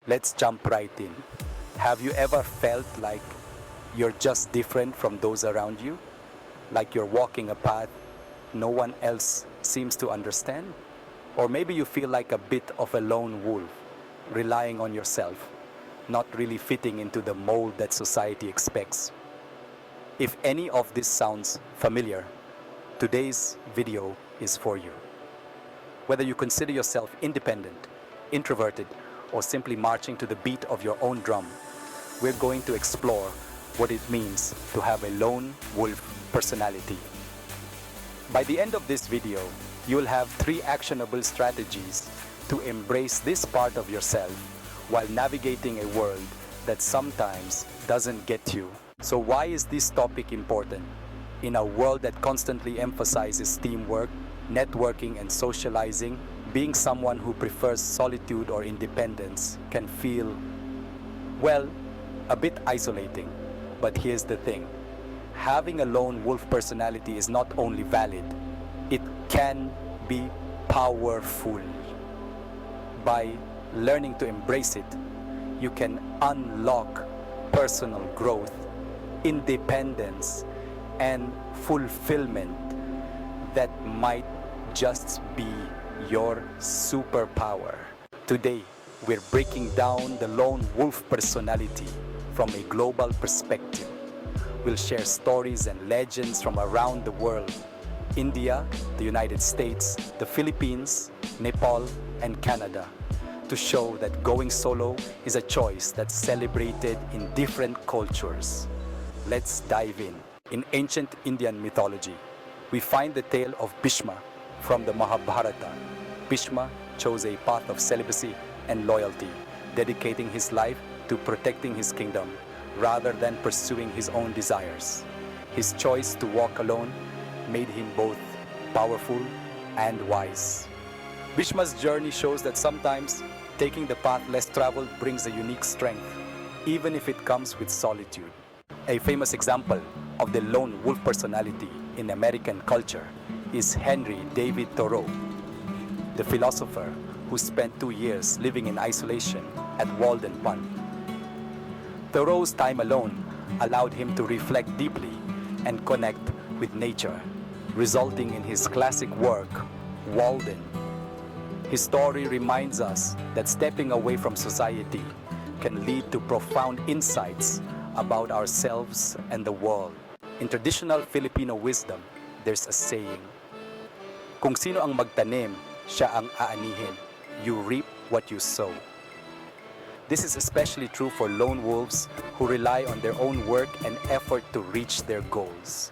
Let's jump right in. Have you ever felt like you're just different from those around you? Like you're walking a path no one else seems to understand? Or maybe you feel like a bit of a lone wolf, relying on yourself, not really fitting into the mold that society expects. If any of this sounds familiar, today's video is for you. Whether you consider yourself independent, introverted, or simply marching to the beat of your own drum, we're going to explore what it means to have a lone wolf personality. By the end of this video, you'll have 3 actionable strategies to embrace this part of yourself while navigating a world that sometimes doesn't get you. So why is this topic important? In a world that constantly emphasizes teamwork, networking, and socializing, being someone who prefers solitude or independence can feel, well, a bit isolating. But here's the thing. Having a lone wolf personality is not only valid, it can be powerful. By learning to embrace it, you can unlock personal growth, independence, and fulfillment that might just be your superpower. Today, we're breaking down the lone wolf personality from a global perspective. We'll share stories and legends from around the world: India, the United States, the Philippines, Nepal, and Canada, to show that going solo is a choice that's celebrated in different cultures. Let's dive in. In ancient Indian mythology, we find the tale of Bhishma from the Mahabharata. Bhishma chose a path of celibacy and loyalty, dedicating his life to protecting his kingdom rather than pursuing his own desires. His choice to walk alone made him both powerful and wise. Bhishma's journey shows that sometimes taking the path less traveled brings a unique strength, even if it comes with solitude. A famous example of the lone wolf personality in American culture is Henry David Thoreau, the philosopher who spent 2 years living in isolation at Walden Pond. Thoreau's time alone allowed him to reflect deeply and connect with nature, resulting in his classic work, Walden. His story reminds us that stepping away from society can lead to profound insights about ourselves and the world. In traditional Filipino wisdom, there's a saying, "Kung sino ang magtanim, siya ang aanihin. You reap what you sow." This is especially true for lone wolves who rely on their own work and effort to reach their goals.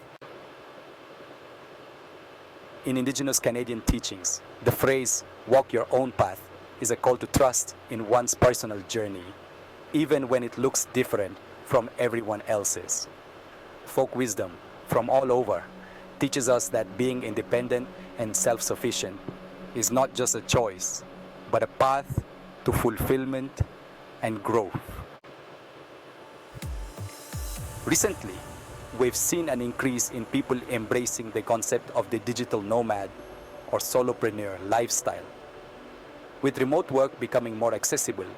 In Indigenous Canadian teachings, the phrase, "walk your own path," is a call to trust in one's personal journey, even when it looks different from everyone else's. Folk wisdom from all over teaches us that being independent and self-sufficient is not just a choice, but a path to fulfillment and growth. Recently, we've seen an increase in people embracing the concept of the digital nomad or solopreneur lifestyle. With remote work becoming more accessible,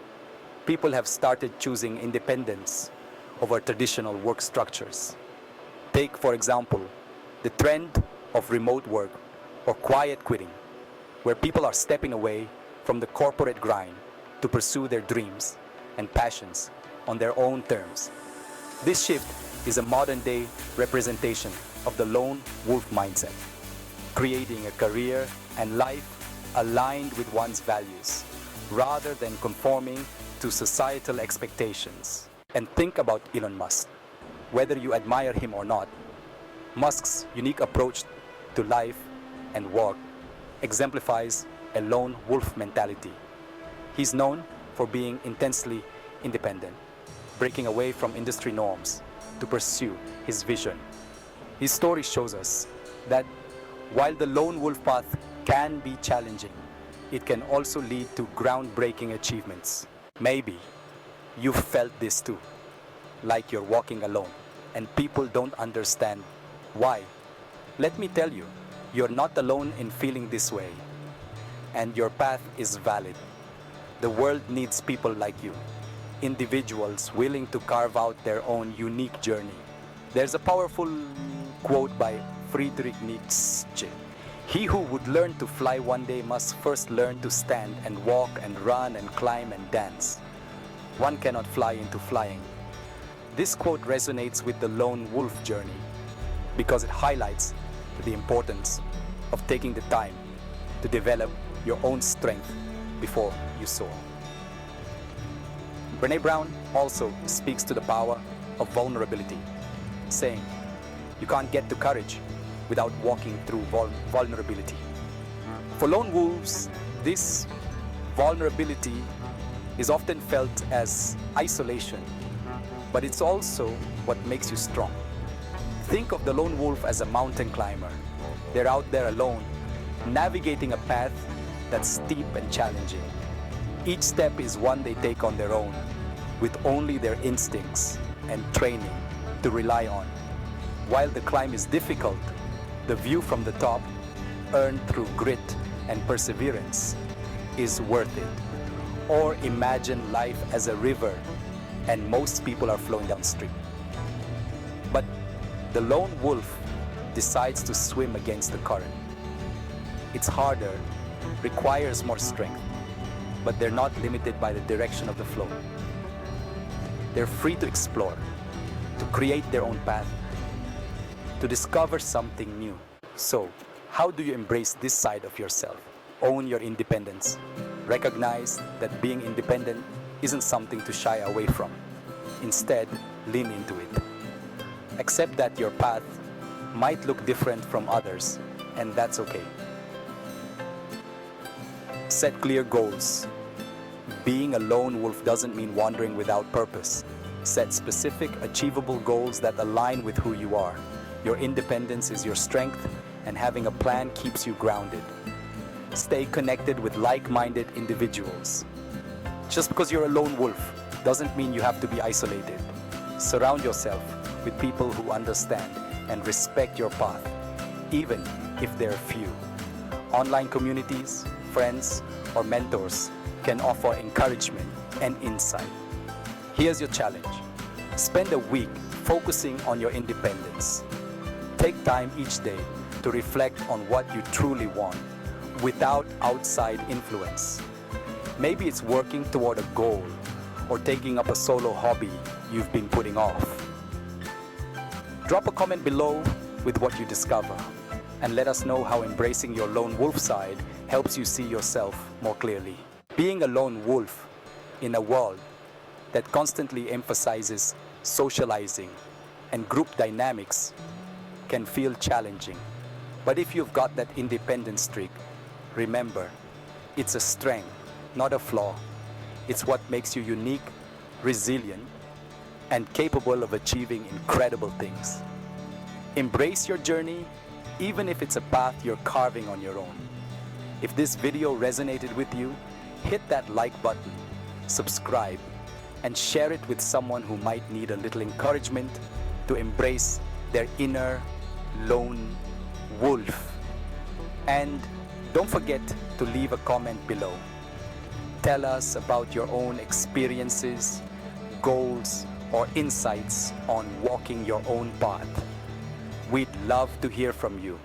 people have started choosing independence over traditional work structures. Take, for example, the trend of remote work or quiet quitting, where people are stepping away from the corporate grind to pursue their dreams and passions on their own terms. This shift is a modern-day representation of the lone wolf mindset, creating a career and life aligned with one's values, rather than conforming to societal expectations. And think about Elon Musk. Whether you admire him or not, Musk's unique approach to life and work exemplifies a lone wolf mentality. He's known for being intensely independent, breaking away from industry norms to pursue his vision. His story shows us that while the lone wolf path can be challenging, it can also lead to groundbreaking achievements. Maybe you've felt this too, like you're walking alone and people don't understand why. Let me tell you, you're not alone in feeling this way, and your path is valid. The world needs people like you, individuals willing to carve out their own unique journey. There's a powerful quote by Friedrich Nietzsche. He who would learn to fly one day must first learn to stand and walk and run and climb and dance. One cannot fly into flying. This quote resonates with the lone wolf journey because it highlights the importance of taking the time to develop your own strength before you soar. Brené Brown also speaks to the power of vulnerability, saying, "You can't get to courage without walking through vulnerability." For lone wolves, this vulnerability is often felt as isolation, but it's also what makes you strong. Think of the lone wolf as a mountain climber. They're out there alone, navigating a path that's steep and challenging. Each step is one they take on their own, with only their instincts and training to rely on. While the climb is difficult, the view from the top, earned through grit and perseverance, is worth it. Or imagine life as a river and most people are flowing downstream. But the lone wolf decides to swim against the current. It's harder, requires more strength, but they're not limited by the direction of the flow. They're free to explore, to create their own path, to discover something new. So, how do you embrace this side of yourself? Own your independence. Recognize that being independent isn't something to shy away from. Instead, lean into it. Accept that your path might look different from others, and that's okay. Set clear goals. Being a lone wolf doesn't mean wandering without purpose. Set specific, achievable goals that align with who you are. Your independence is your strength, and having a plan keeps you grounded. Stay connected with like-minded individuals. Just because you're a lone wolf doesn't mean you have to be isolated. Surround yourself with people who understand and respect your path, even if they're few. Online communities, friends, or mentors can offer encouragement and insight. Here's your challenge. Spend a week focusing on your independence. Take time each day to reflect on what you truly want without outside influence. Maybe it's working toward a goal or taking up a solo hobby you've been putting off. Drop a comment below with what you discover and let us know how embracing your lone wolf side helps you see yourself more clearly. Being a lone wolf in a world that constantly emphasizes socializing and group dynamics can feel challenging. But if you've got that independent streak, remember, it's a strength, not a flaw. It's what makes you unique, resilient, and capable of achieving incredible things. Embrace your journey, even if it's a path you're carving on your own. If this video resonated with you, hit that like button, subscribe, and share it with someone who might need a little encouragement to embrace their inner lone wolf. And don't forget to leave a comment below. Tell us about your own experiences, goals, or insights on walking your own path. We'd love to hear from you.